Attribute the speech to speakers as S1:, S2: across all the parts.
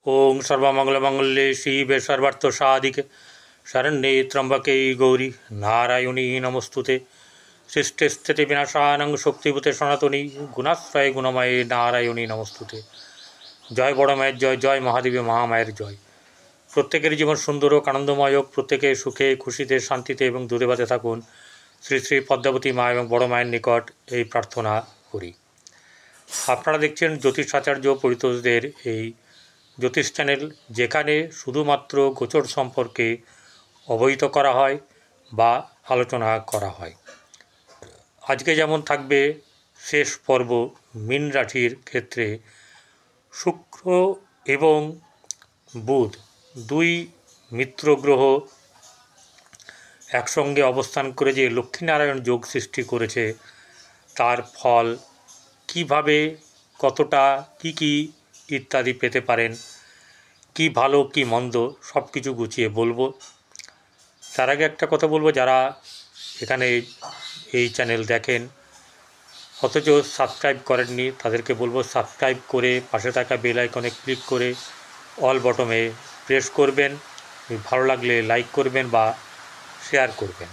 S1: ओं सर्वमंगलमंगल्ये शिवे सर्वार्थसाधिके शरण्ये त्र्यंबके गौरी नारायणी नमोस्तुते। सृष्टिस्थिति विनाशानं शक्तिभूते सनातनी गुणाश्रय गुणमये नारायणी नमोस्तुते। जय बड़ मायर जय, जय महादेवी महामायर जय। प्रत्येकेर जीवन सुंदर और आनंदमय होक, प्रत्येके सुखे खुशीते शांतिते एवं दूरे बाते थाकुन श्री श्री पद्मावती मा एवं बड़ मायेर निकट এই प्रार्थना करी। আপনারা দেখছেন জ্যোতিষ আচার্য পরিতোষদের এই জ্যোতিষ চ্যানেল, যেখানে শুধুমাত্র গোচর সম্পর্কে অবহিত করা হয় বা আলোচনা করা হয়। আজকে যেমন থাকবে শেষ পর্ব মীন রাশির ক্ষেত্রে শুক্র এবং বুধ দুই মিত্র গ্রহ একসঙ্গে অবস্থান করে যে লক্ষ্মীনারায়ণ যোগ সৃষ্টি করেছে, তার ফল কিভাবে, কতটা, কি ইত্যাদি পেতে পারেন, কি ভালো কি মন্দ সব কিছু গুছিয়ে বলবো। তার আগে একটা কথা বলবো, যারা এখানে এই চ্যানেল দেখেন অথচ সাবস্ক্রাইব করেননি, তাদেরকে বলবো সাবস্ক্রাইব করে পাশে থাকা বেল আইকনে ক্লিক করে অল বটমে প্রেস করবেন। ভালো লাগলে লাইক করবেন বা শেয়ার করবেন।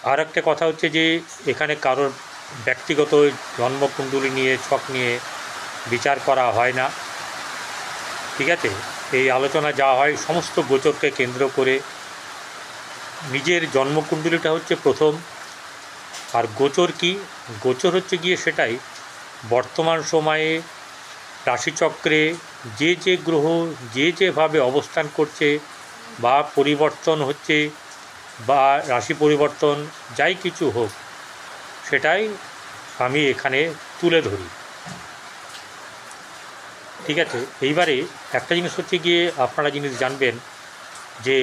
S1: আর একটা কথা হচ্ছে যে এখানে কারোর ব্যক্তিগত জন্মকুণ্ডলী নিয়ে ছক নিয়ে বিচার করা হয় না, ঠিক আছে। এই আলোচনা যা হয় সমস্ত গোচরকে কেন্দ্র করে। নিজের জন্মকুণ্ডলীটা হচ্ছে প্রথম, আর গোচর কি, গোচর হচ্ছে গিয়ে সেটাই বর্তমান সময়ে রাশিচক্রে যে যে গ্রহ যেভাবে অবস্থান করছে বা পরিবর্তন হচ্ছে বা রাশি পরিবর্তন যাই কিছু হোক, সেটাই আমি এখানে তুলে ধরি, ঠিক আছে। এইবারে একটা জিনিস হচ্ছে গিয়ে আপনারা জিনিস জানবেন যে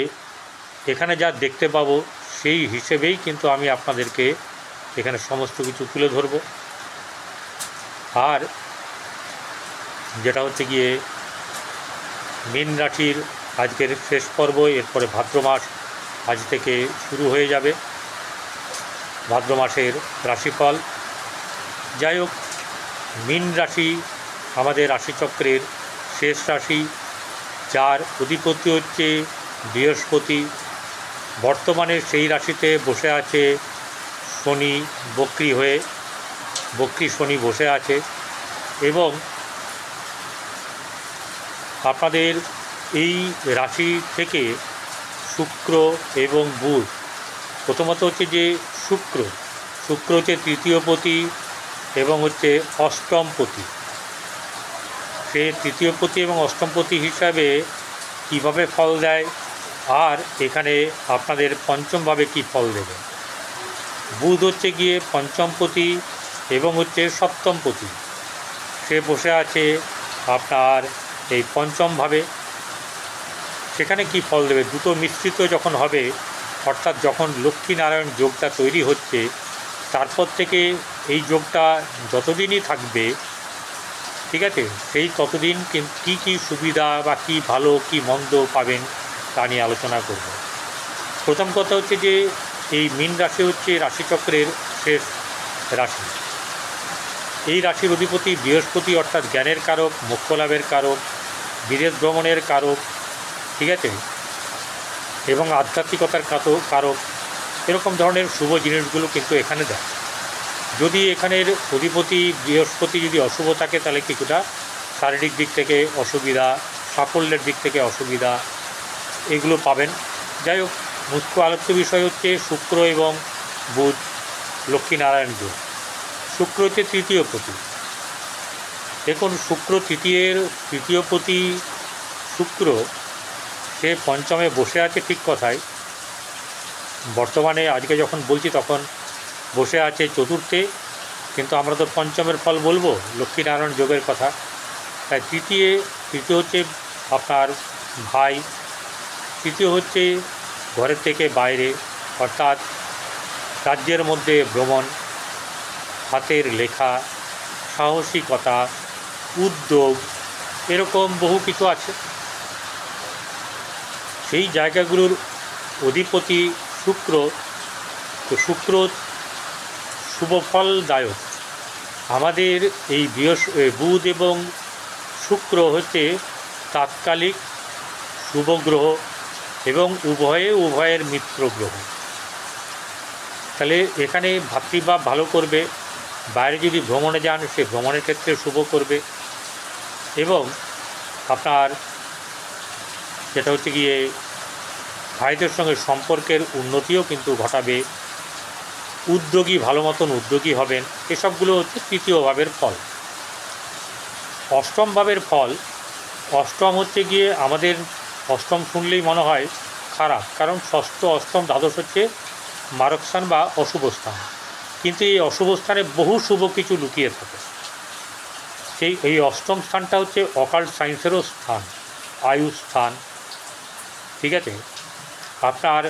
S1: এখানে যা দেখতে পাবো সেই হিসেবেই কিন্তু আমি আপনাদেরকে এখানে সমস্ত কিছু তুলে ধরব। আর যেটা হচ্ছে গিয়ে মীন রাশির আজকের শেষ পর্ব, এরপরে ভাদ্র মাস আজ থেকে শুরু হয়ে যাবে, ভাদ্র মাসের রাশিফল। যাই হোক, মীন রাশি আমাদের রাশিচক্রের শেষ রাশি, যার অধিপতি হচ্ছে বৃহস্পতি। বর্তমানে সেই রাশিতে বসে আছে শনি, বক্রী শনি বসে আছে। এবং আপনাদের এই রাশি থেকে শুক্র এবং বুধ, প্রথমত হচ্ছে যে শুক্র হচ্ছে তৃতীয়পতি এবং হচ্ছে অষ্টমপতি। সে তৃতীয়পতি এবং অষ্টমপতি হিসাবে কিভাবে ফল দেয়, আর এখানে আপনাদের পঞ্চমভাবে কি ফল দেবে। বুধ হচ্ছে গিয়ে পঞ্চমপতি এবং হচ্ছে সপ্তমপতি, সে বসে আছে আপনার এই পঞ্চমভাবে। সেখানে কি ফল দেবে, দুটো মিশ্রিত যখন হবে, অর্থাৎ যখন লক্ষ্মীনারায়ণ যোগটা তৈরি হচ্ছে, তারপর থেকে এই যোগটা যতদিনই থাকবে, ঠিক আছে, সেই ততদিন কী কী সুবিধা বা কী ভালো কী মন্দ পাবেন তা নিয়ে আলোচনা করব। প্রথম কথা হচ্ছে যে এই মীন রাশি হচ্ছে রাশিচক্রের শেষ রাশি। এই রাশির অধিপতি বৃহস্পতি, অর্থাৎ জ্ঞানের কারক, মোক্ষ লাভের কারক, বিদেশ ভ্রমণের কারক, ঠিক আছে, এবং আধ্যাত্মিকতার কারক, এরকম ধরনের শুভ জিনিসগুলো কিন্তু এখানে দেয়। যদি এখানের অধিপতি বৃহস্পতি যদি অশুভ থাকে, তাহলে কিছুটা শারীরিক দিক থেকে অসুবিধা, সাফল্যের দিক থেকে অসুবিধা, এগুলো পাবেন। যাই হোক, মুখ্য আলোচ্য বিষয় হচ্ছে শুক্র এবং বুধ লক্ষ্মীনারায়ণ যোগ। শুক্র হচ্ছে তৃতীয়পতি। দেখুন, শুক্র তৃতীয়পতি শুক্র, সে পঞ্চমে বসে আছে, ঠিক কথাই। বর্তমানে আজকে যখন বলছি তখন বসে আছে চতুর্থে, কিন্তু আমরা তো পঞ্চমের ফল বলবো, লক্ষ্মীনারায়ণ যোগের কথা। তাই তৃতীয় হচ্ছে আপনার ভাই, তৃতীয় হচ্ছে ঘরের থেকে বাইরে, অর্থাৎ রাজ্যের মধ্যে ভ্রমণ, হাতের লেখা, সাহসিকতা, উদ্যোগ, এরকম বহু কিছু আছে। সেই জায়গাগুলোর অধিপতি শুক্র, তো শুক্র শুভফলদায়ক। আমাদের এই বুধ এবং শুক্র হচ্ছে তাৎকালিক শুভ গ্রহ এবং উভয়ের মিত্র গ্রহ। তাহলে এখানে ভাতৃভাব ভালো করবে, বাইরে যদি ভ্রমণে যান সে ভ্রমণের ক্ষেত্রে শুভ করবে, এবং আপনার যেটা হচ্ছে গিয়ে ভাইদের সঙ্গে সম্পর্কের উন্নতিও কিন্তু ঘটাবে, উদ্যোগী ভালো মতন উদ্যোগী হবেন। এসবগুলো হচ্ছে তৃতীয় ভাবের ফল। অষ্টম ভাবের ফল, অষ্টম হচ্ছে গিয়ে আমাদের অষ্টম শুনলেই মনে হয় খারাপ, কারণ ষষ্ঠ অষ্টম দ্বাদশ হচ্ছে মারক স্থান বা অশুভ স্থান, কিন্তু এই অশুভ স্থানে বহু শুভ কিছু লুকিয়ে থাকে। এই অষ্টম স্থানটা হচ্ছে অকাল্ট সায়েন্সেরও স্থান, আয়ু স্থান, ঠিক আছে। আপনার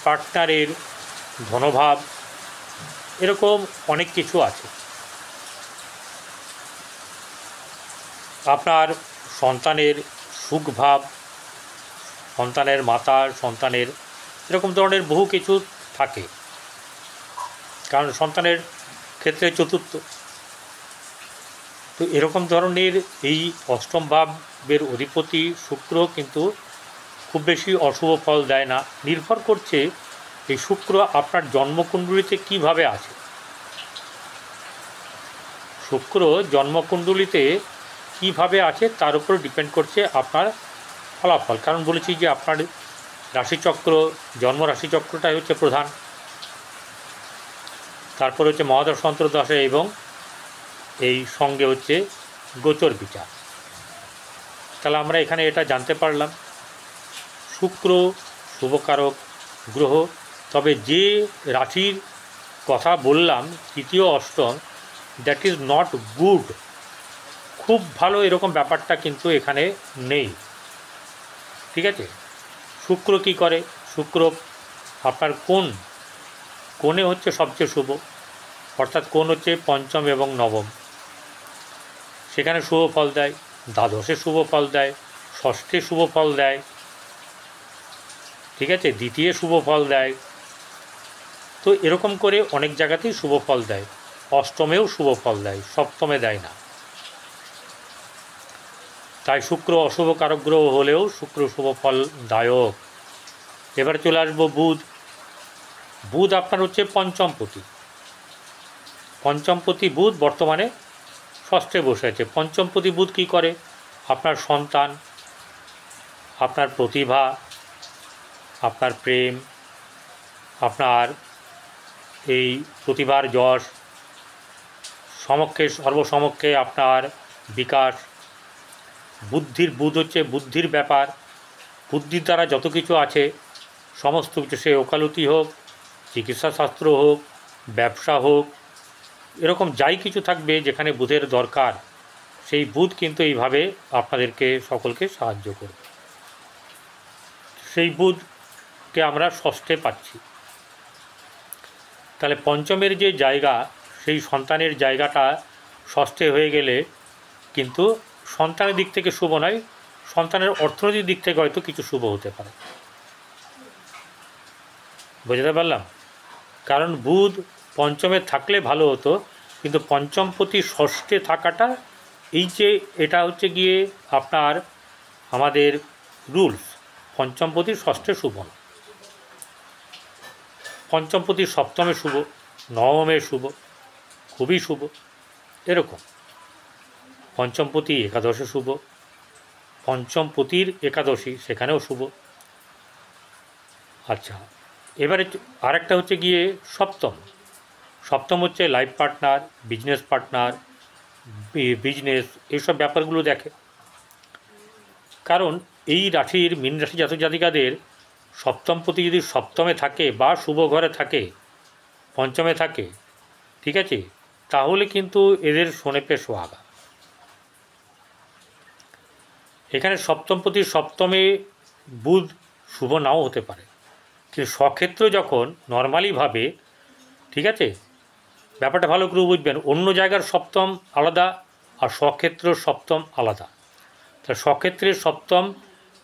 S1: পার্টনারের ধনভাব, এরকম অনেক কিছু আছে। আপনার সন্তানের সুখভাব, সন্তানের মাতার সন্তানের, এরকম ধরনের বহু কিছু থাকে, কারণ সন্তানের ক্ষেত্রে চতুর্থ। তো এরকম ধরনের এই অষ্টম ভাবের অধিপতি শুক্র কিন্তু খুব বেশি অশুভ ফল দেয় না। নির্ভর করছে এই শুক্র আপনার জন্মকুণ্ডলিতে কিভাবে আছে। শুক্র জন্মকুণ্ডলিতে কিভাবে আছে তার উপর ডিপেন্ড করছে আপনার ফলাফল। কারণ বলেছি যে আপনার রাশিচক্র, জন্ম রাশিচক্রটাই হচ্ছে প্রধান, তারপর হচ্ছে মহাদশ অন্তর্দশা এবং এই সঙ্গে হচ্ছে গোচর বিচার। তাহলে আমরা এখানে এটা জানতে পারলাম শুক্র শুভকারক গ্রহ। তবে যে রাশির কথা বললাম তৃতীয় অষ্টম, দ্যাট ইজ নট গুড, খুব ভালো এরকম ব্যাপারটা কিন্তু এখানে নেই, ঠিক আছে। শুক্র কি করে? শুক্র আপনার কোণে হচ্ছে সবচেয়ে শুভ, অর্থাৎ কোণ হচ্ছে পঞ্চম এবং নবম, সেখানে শুভ ফল দেয়। দ্বাদশে শুভ ফল দেয়, ষষ্ঠে শুভ ফল দেয়, ঠিক আছে, দ্বিতীয় শুভ ফল দেয়। তো এরকম করে অনেক জায়গাতেই শুভ ফল দেয়। অষ্টমেও শুভ ফল দেয়, সপ্তমে দেয় না। তাই শুক্র অশুভ কারক গ্রহ হলেও শুক্র শুভ ফলদায়ক। এবারে চলে আসবো বুধ। বুধ আপনার হচ্ছে পঞ্চমপতি। পঞ্চমপতি বুধ বর্তমানে ষষ্ঠে বসে আছে। পঞ্চমপতি বুধ কী করে? আপনার সন্তান, আপনার প্রতিভা, আপনার প্রেম, আপনার এই প্রতিভার যশ, সর্বসমক্ষে আপনার বিকাশ, বুধ হচ্ছে বুদ্ধির ব্যাপার। বুদ্ধির দ্বারা যত কিছু আছে সমস্ত কিছু, সে ওকালতি হোক, চিকিৎসাশাস্ত্র হোক, ব্যবসা হোক, এরকম যাই কিছু থাকবে যেখানে বুধের দরকার, সেই বুধ কিন্তু এইভাবে আপনাদেরকে সকলকে সাহায্য করবে। সেই বুধকে আমরা ষষ্ঠে পাচ্ছি। তাহলে পঞ্চমের যে জায়গা, সেই সন্তানের জায়গাটা ষষ্ঠে হয়ে গেলে কিন্তু সন্তানের দিক থেকে শুভ নয়, সন্তানের অর্থনৈতিক দিক থেকে হয়তো কিছু শুভ হতে পারে। বুঝতে পারলাম? কারণ বুধ পঞ্চমে থাকলে ভালো হতো, কিন্তু পঞ্চমপতি ষষ্ঠে থাকাটা, এই যে এটা হচ্ছে গিয়ে আপনার আমাদের রুলস, পঞ্চমপতি ষষ্ঠে শুভ না, পঞ্চমপতি সপ্তমে শুভ, নবমে শুভ, খুবই শুভ। এরকম পঞ্চমপতি একাদশে শুভ, পঞ্চমপতির একাদশী সেখানেও শুভ। আচ্ছা, এবারে আরেকটা হচ্ছে গিয়ে সপ্তম হচ্ছে life partner, business partner, business, এইসব ব্যাপারগুলো দেখে। কারণ এই রাশির মীন রাশি জাতক জাতিকাদের সপ্তমপতি যদি সপ্তমে থাকে বা শুভ ঘরে থাকে, পঞ্চমে থাকে, ঠিক আছে, তাহলে কিন্তু এদের সোনেপে সোহাগা। এখানে সপ্তমপতি সপ্তমে বুধ শুভ নাও হতে পারে, কিন্তু স্বক্ষেত্র যখন নর্মালিভাবে, ঠিক আছে, ব্যাপারটা ভালো করে বুঝবেন, অন্য জায়গার সপ্তম আলাদা আর স্বক্ষেত্র সপ্তম আলাদা। তা স্বক্ষেত্রের সপ্তম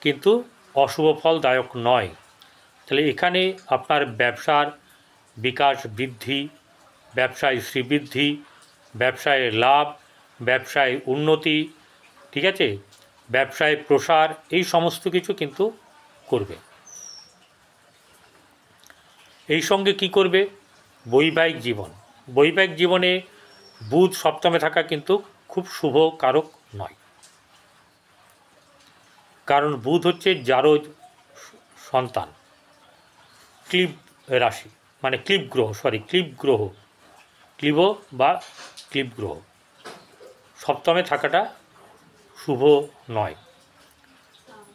S1: কিন্তু অশুভ ফলদায়ক নয়। তাহলে এখানে আপনার ব্যবসার বিকাশ বৃদ্ধি, ব্যবসায় শ্রীবৃদ্ধি, ব্যবসায় লাভ, ব্যবসায় উন্নতি, ঠিক আছে, ব্যবসায় প্রসার, এই সমস্ত কিছু কিন্তু করবে। এই সঙ্গে কি করবে? বৈবাহিক জীবন। বৈবাহিক জীবনে বুধ সপ্তমে থাকা কিন্তু খুব শুভ কারক নয়, কারণ বুধ হচ্ছে জারজ সন্তান, ক্লীব রাশি, মানে ক্লীব গ্রহ, ক্লীব বা ক্লীব গ্রহ সপ্তমে থাকাটা শুভ নয়,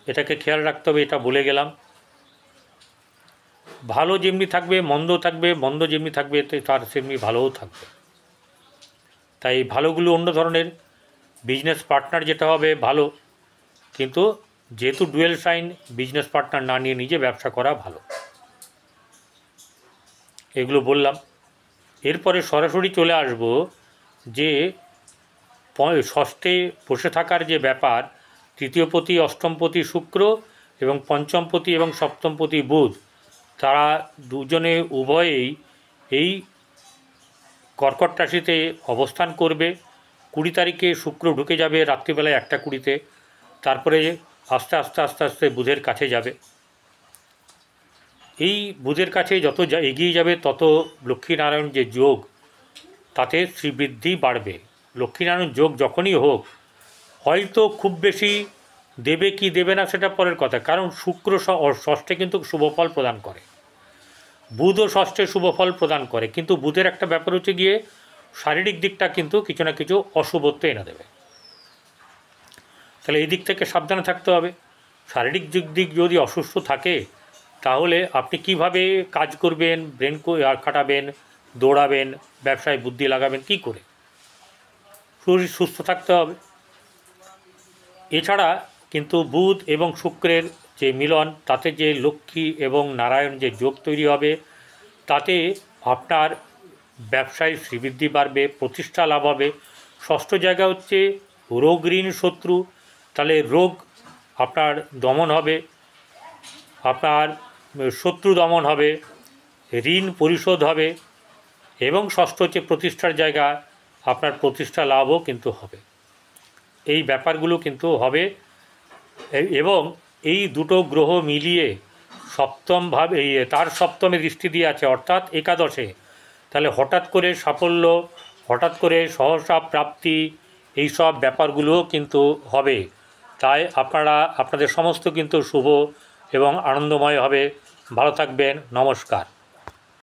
S1: এটাকে খেয়াল রাখতে হবে। এটা বলে গেলাম। ভালো যেমনি থাকবে মন্দ থাকবে, মন্দ যেমনি থাকবে তার সেমনি ভালোও থাকবে। তাই ভালোগুলো অন্য ধরনের। বিজনেস পার্টনার যেটা হবে ভালো, কিন্তু যেহেতু ডুয়েল সাইন, বিজনেস পার্টনার না নিয়ে নিজে ব্যবসা করা ভালো। এগুলো বললাম। এরপরে সরাসরি চলে আসব যে ষষ্ঠে বসে থাকার যে ব্যাপার, তৃতীয়পতি অষ্টমপতি শুক্র এবং পঞ্চমপতি এবং সপ্তমপতি বুধ, তারা দুজনে উভয়েই এই কর্কট রাশিতে অবস্থান করবে। 20 তারিখে শুক্র ঢুকে যাবে রাত্রিবেলায় 1টা 20-তে, তারপরে আস্তে আস্তে আস্তে আস্তে বুধের কাছে যাবে। এই বুধের কাছে যত এগিয়ে যাবে তত লক্ষ্মীনারায়ণ যে যোগ, তাতে শ্রীবৃদ্ধি বাড়বে। লক্ষ্মীনারায়ণ যোগ যখনই হোক, হয়তো খুব বেশি দেবে কি দেবে না সেটা পরের কথা, কারণ শুক্র ষষ্ঠে কিন্তু শুভফল প্রদান করে, বুধও ষষ্ঠে শুভফল প্রদান করে, কিন্তু বুধের একটা ব্যাপার হচ্ছে গিয়ে শারীরিক দিকটা কিন্তু কিছু না কিছু অশুভত্ব এনে দেবে। তাহলে এই দিক থেকে সাবধানে থাকতে হবে। শারীরিক দিক যদি অসুস্থ থাকে, তাহলে আপনি কিভাবে কাজ করবেন, ব্রেন খাটাবেন, দৌড়াবেন, ব্যবসায় বুদ্ধি লাগাবেন, কি করে? শরীর সুস্থ থাকতে হবে। এছাড়া কিন্তু বুধ এবং শুক্রের যে মিলন, তাতে যে লক্ষ্মী এবং নারায়ণ যে যোগ তৈরি হবে, তাতে আপনার ব্যবসায় শ্রীবৃদ্ধি বাড়বে, প্রতিষ্ঠা লাভ হবে। ষষ্ঠ জায়গা হচ্ছে রোগ ঋণ শত্রু, তাহলে রোগ আপনার দমন হবে, আপনার শত্রু দমন হবে, ঋণ পরিশোধ হবে, এবং ষষ্ঠ হচ্ছে প্রতিষ্ঠার জায়গা, আপনার প্রতিষ্ঠা লাভও কিন্তু হবে। এই ব্যাপারগুলো কিন্তু হবে। এবং এই দুটো গ্রহ মিলিয়ে সপ্তমভাবে তার সপ্তমে দৃষ্টি দিয়ে আছে, অর্থাৎ একাদশে। তাহলে হঠাৎ করে সাফল্য, হঠাৎ করে সহসা প্রাপ্তি, এই সব ব্যাপারগুলোও কিন্তু হবে। তাই আপনাদের সমস্ত কিন্তু শুভ এবং আনন্দময় হবে। ভালো থাকবেন। নমস্কার।